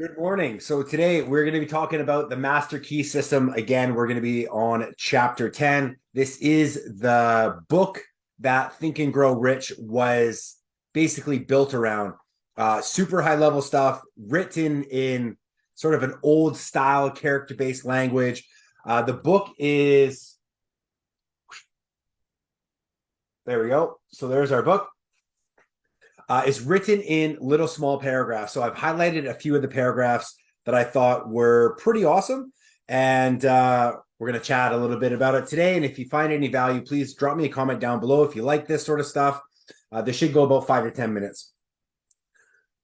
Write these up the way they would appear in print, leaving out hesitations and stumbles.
Good morning. So today we're going to be talking about the master key system. Again, we're going to be on chapter 10. This is the book that Think and Grow Rich was basically built around. Super high level stuff written in sort of an old style character based language. The book is, there we go. So there's our book. It's written in little small paragraphs. So I've highlighted a few of the paragraphs that I thought were pretty awesome. And we're going to chat a little bit about it today. And if you find any value, please drop me a comment down below if you like this sort of stuff. This should go about 5 to 10 minutes.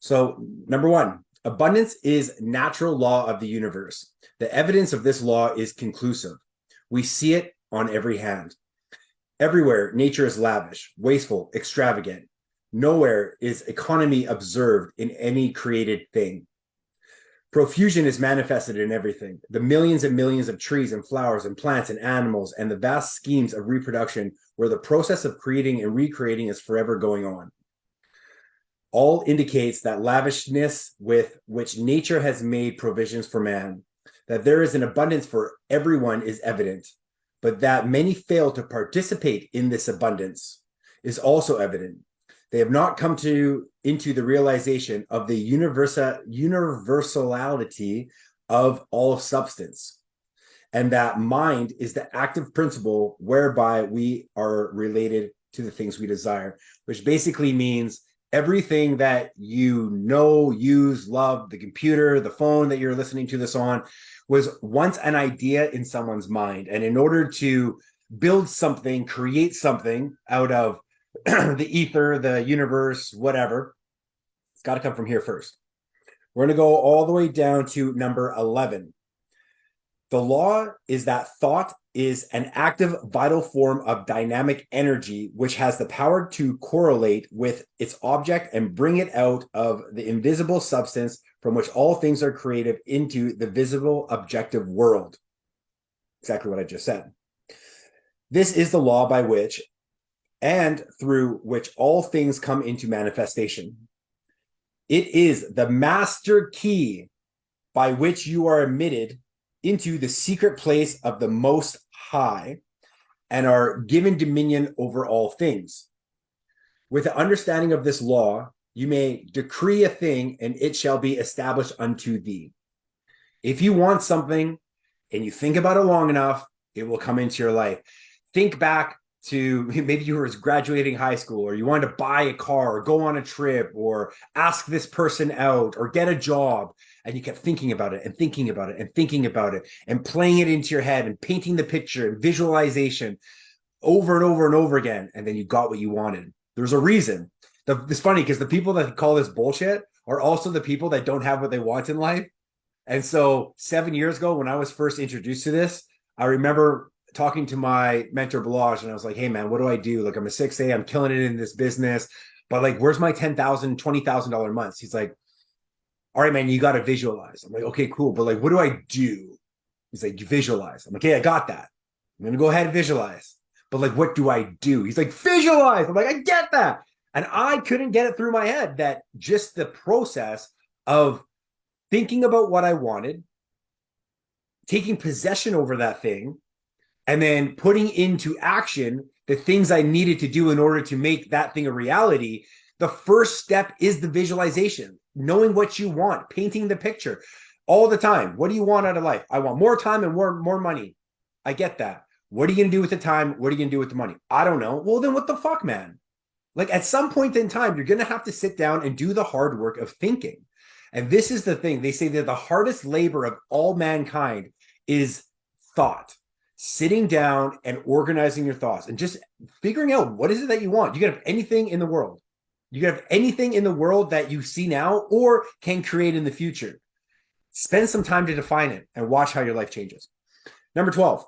So, number one, abundance is natural law of the universe. The evidence of this law is conclusive. We see it on every hand. Everywhere, nature is lavish, wasteful, extravagant. Nowhere is economy observed in any created thing. Profusion is manifested in everything. The millions and millions of trees and flowers and plants and animals and the vast schemes of reproduction where the process of creating and recreating is forever going on. All indicates that lavishness with which nature has made provisions for man, that there is an abundance for everyone is evident, but that many fail to participate in this abundance is also evident. They have not come into the realization of the universality of all substance, and that mind is the active principle whereby we are related to the things we desire, which basically means everything that you know, use, love, the computer, the phone that you're listening to this on, was once an idea in someone's mind. And in order to build something, create something out of the ether, the universe, whatever, it's got to come from here first. We're going to go all the way down to number 11. The law is that thought is an active, vital form of dynamic energy, which has the power to correlate with its object and bring it out of the invisible substance from which all things are created into the visible, objective world. Exactly what I just said. This is the law by which and through which all things come into manifestation. It is the master key by which you are admitted into the secret place of the Most High and are given dominion over all things. With the understanding of this law, you may decree a thing and it shall be established unto thee. If you want something and you think about it long enough, it will come into your life. Think back to maybe you were graduating high school, or you wanted to buy a car or go on a trip or ask this person out or get a job, and you kept thinking about it and thinking about it and thinking about it and playing it into your head and painting the picture and visualization over and over and over again, and then you got what you wanted. There's a reason. It's funny because the people that call this bullshit are also the people that don't have what they want in life. And so 7 years ago, when I was first introduced to this, I remember talking to my mentor Balaj, and I was like, hey man, what do I do? Like, I'm a 6A, I'm killing it in this business, but like, where's my $10,000, $20,000 months? He's like, all right, man, you got to visualize. I'm like, okay, cool. But like, what do I do? He's like, you visualize. I'm like, hey, I got that. I'm going to go ahead and visualize. But like, what do I do? He's like, visualize. I'm like, I get that. And I couldn't get it through my head that just the process of thinking about what I wanted, taking possession over that thing, and then putting into action the things I needed to do in order to make that thing a reality. The first step is the visualization, knowing what you want, painting the picture all the time. What do you want out of life? I want more time and more money. I get that. What are you going to do with the time? What are you going to do with the money? I don't know. Well, then what the fuck, man? Like, at some point in time, you're going to have to sit down and do the hard work of thinking. And this is the thing. They say that the hardest labor of all mankind is thought. Sitting down and organizing your thoughts and just figuring out what is it that you want. You can have anything in the world. You can have anything in the world that you see now or can create in the future. Spend some time to define it and watch how your life changes. Number 12,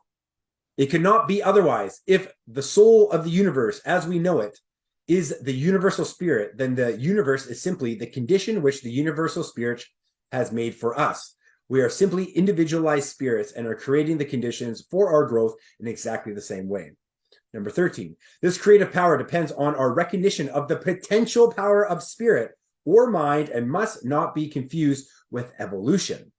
it could not be otherwise. If the soul of the universe, as we know it, is the universal spirit, then the universe is simply the condition which the universal spirit has made for us. We are simply individualized spirits and are creating the conditions for our growth in exactly the same way. Number 13, this creative power depends on our recognition of the potential power of spirit, or mind and must not be confused with evolution.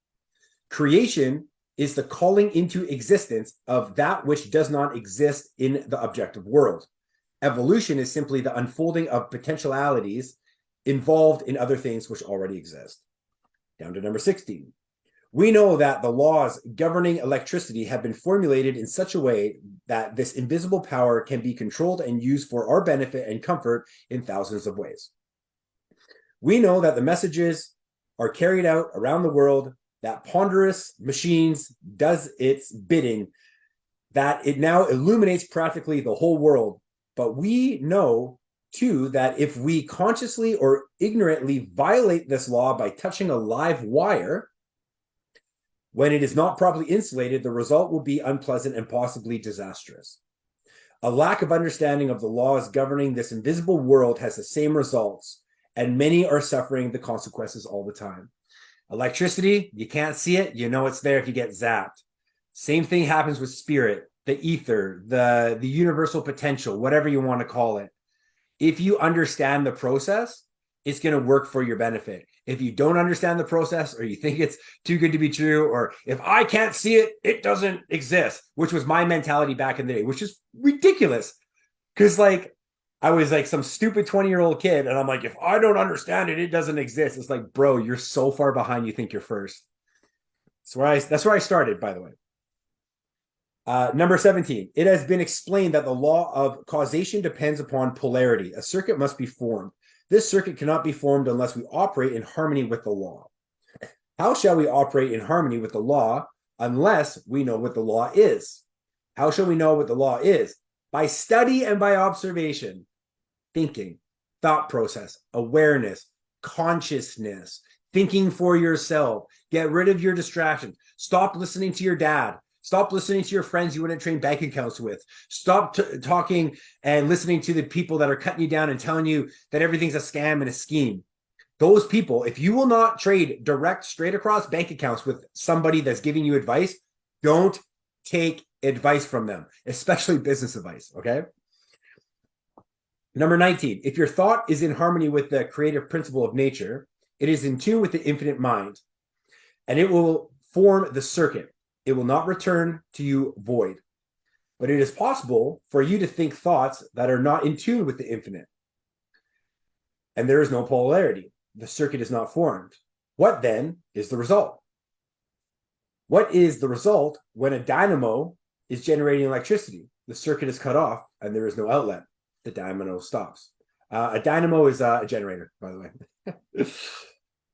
Creation is the calling into existence of that which does not exist in the objective world. Evolution is simply the unfolding of potentialities involved in other things which already exist. Down to number 16. We know that the laws governing electricity have been formulated in such a way that this invisible power can be controlled and used for our benefit and comfort in thousands of ways. We know that the messages are carried out around the world, that ponderous machines does its bidding, that it now illuminates practically the whole world. But we know too that if we consciously or ignorantly violate this law by touching a live wire, when it is not properly insulated, the result will be unpleasant and possibly disastrous. A lack of understanding of the laws governing this invisible world has the same results, and many are suffering the consequences all the time. Electricity, you can't see it, you know it's there if you get zapped. Same thing happens with spirit, the ether, the universal potential, whatever you want to call it. If you understand the process, it's going to work for your benefit. If you don't understand the process, or you think it's too good to be true, or if I can't see it, it doesn't exist, which was my mentality back in the day, which is ridiculous. Because like, I was like some stupid 20-year-old kid, and I'm like, if I don't understand it, it doesn't exist. It's like, bro, you're so far behind, you think you're first. That's where I started, by the way. Number 17, it has been explained that the law of causation depends upon polarity. A circuit must be formed. This circuit cannot be formed unless we operate in harmony with the law. How shall we operate in harmony with the law unless we know what the law is? How shall we know what the law is? By study and by observation. Thinking, thought process, awareness, consciousness, thinking for yourself. Get rid of your distractions. Stop listening to your dad. Stop listening to your friends you wouldn't trade bank accounts with. Stop talking and listening to the people that are cutting you down and telling you that everything's a scam and a scheme. Those people, if you will not trade direct, straight across bank accounts with somebody that's giving you advice, don't take advice from them, especially business advice, okay? Number 19, if your thought is in harmony with the creative principle of nature, it is in tune with the infinite mind, and it will form the circuit. It will not return to you void. But it is possible for you to think thoughts that are not in tune with the infinite. And there is no polarity. The circuit is not formed. What then is the result? What is the result when a dynamo is generating electricity? The circuit is cut off and there is no outlet. The dynamo stops. A dynamo is a generator, by the way.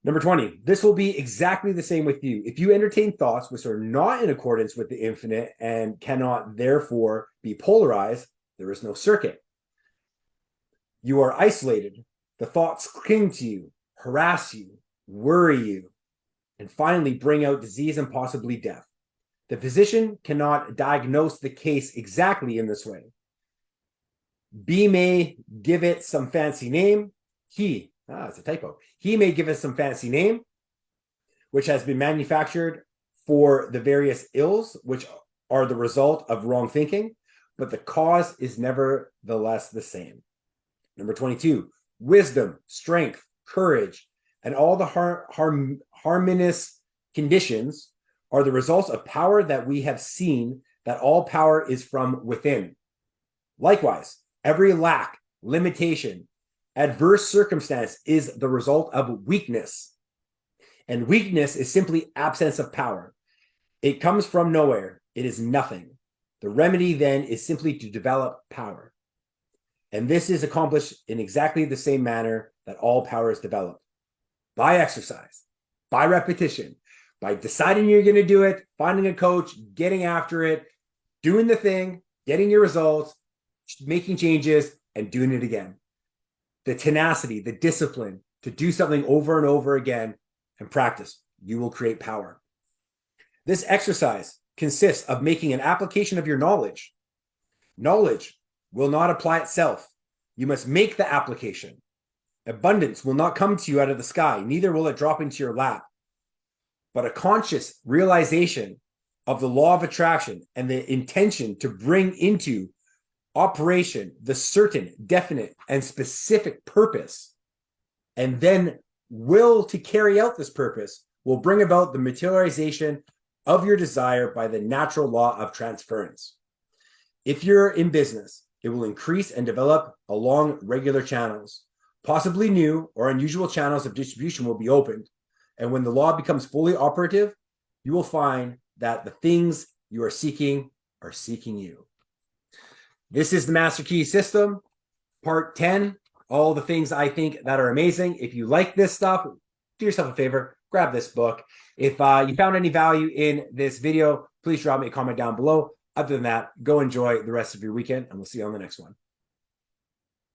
Number 20, this will be exactly the same with you. If you entertain thoughts which are not in accordance with the infinite and cannot therefore be polarized, there is no circuit. You are isolated. The thoughts cling to you, harass you, worry you, and finally bring out disease and possibly death. The physician cannot diagnose the case exactly in this way. B may give it some fancy name. It's a typo. He may give us some fancy name, which has been manufactured for the various ills, which are the result of wrong thinking, but the cause is nevertheless the same. Number 22, wisdom, strength, courage, and all the harmonious conditions are the results of power that we have seen that all power is from within. Likewise, every lack, limitation, adverse circumstance is the result of weakness. And weakness is simply absence of power. It comes from nowhere. It is nothing. The remedy then is simply to develop power. And this is accomplished in exactly the same manner that all power is developed. By exercise, by repetition, by deciding you're going to do it, finding a coach, getting after it, doing the thing, getting your results, making changes, and doing it again. The tenacity, the discipline to do something over and over again and practice, you will create power. This exercise consists of making an application of your knowledge. Knowledge will not apply itself. You must make the application. Abundance will not come to you out of the sky, neither will it drop into your lap. But a conscious realization of the law of attraction and the intention to bring into operation the certain, definite, and specific purpose and then will to carry out this purpose will bring about the materialization of your desire by the natural law of transference. If you're in business, it will increase and develop along regular channels. Possibly new or unusual channels of distribution will be opened. And when the law becomes fully operative, you will find that the things you are seeking you. This is the Master Key System, part 10. All the things I think that are amazing. If you like this stuff, do yourself a favor, grab this book. If you found any value in this video, please drop me a comment down below. Other than that, go enjoy the rest of your weekend, and we'll see you on the next one.